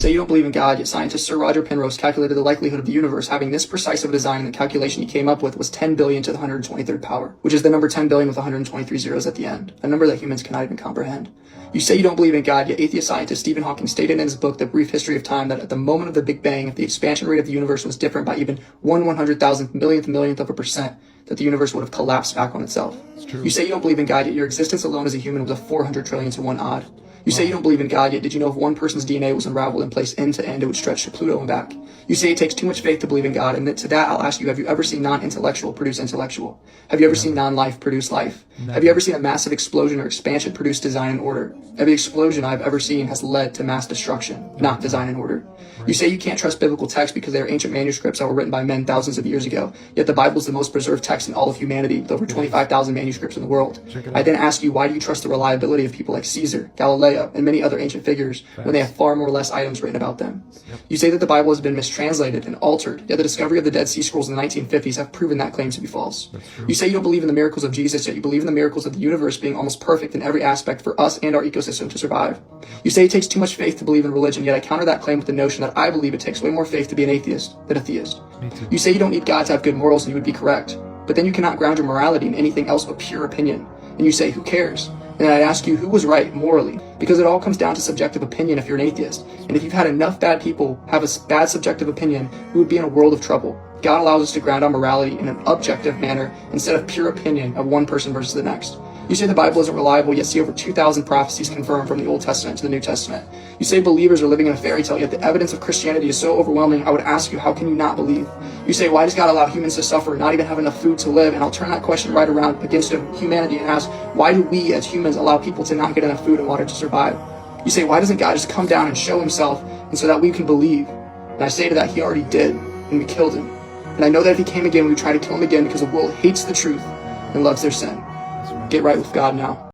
Say you don't believe in God, yet scientist Sir Roger Penrose calculated the likelihood of the universe having this precise of a design, and the calculation he came up with was 10 billion to the 123rd power, which is the number 10 billion with 123 zeros at the end, a number that humans cannot even comprehend. You say you don't believe in God, yet atheist scientist Stephen Hawking stated in his book, The Brief History of Time, that at the moment of the Big Bang, if the expansion rate of the universe was different by even 1/100,000th millionth of a percent, that the universe would have collapsed back on itself. You say you don't believe in God, yet your existence alone as a human was a 400 trillion to 1 odd. You say you don't believe in God, yet did you know if one person's DNA was unraveled and placed end to end, it would stretch to Pluto and back? You say it takes too much faith to believe in God, and to that I'll ask you, have you ever seen non-intellectual produce intellectual? Have you ever seen non-life produce life? Have you ever seen a massive explosion or expansion produce design and order? Every explosion I've ever seen has led to mass destruction, not design and order. You say you can't trust biblical texts because they are ancient manuscripts that were written by men thousands of years ago, yet the Bible is the most preserved text in all of humanity, with over 25,000 manuscripts in the world. I then ask you, why do you trust the reliability of people like Caesar, Galileo, and many other ancient figures when they have far more less items written about them? You say that the Bible has been mistranslated and altered, yet the discovery of the Dead Sea Scrolls in the 1950s have proven that claim to be false. You say you don't believe in the miracles of Jesus, yet you believe in the miracles of the universe being almost perfect in every aspect for us and our ecosystem to survive. You say it takes too much faith to believe in religion, yet I counter that claim with the notion that I believe it takes way more faith to be an atheist than a theist. You say you don't need God to have good morals, and you would be correct, but then you cannot ground your morality in anything else but pure opinion. And you say, who cares? And I ask you, who was right morally? Because it all comes down to subjective opinion if you're an atheist. And if you've had enough bad people have a bad subjective opinion, we would be in a world of trouble. God allows us to ground our morality in an objective manner instead of pure opinion of one person versus the next. You say the Bible isn't reliable, yet see over 2,000 prophecies confirmed from the Old Testament to the New Testament. You say believers are living in a fairy tale, yet the evidence of Christianity is so overwhelming, I would ask you, how can you not believe? You say, why does God allow humans to suffer and not even have enough food to live? And I'll turn that question right around against humanity and ask, why do we as humans allow people to not get enough food and water to survive? You say, why doesn't God just come down and show himself, and so that we can believe? And I say to that, he already did, and we killed him. And I know that if he came again, we would try to kill him again because the world hates the truth and loves their sin. Get right with God now.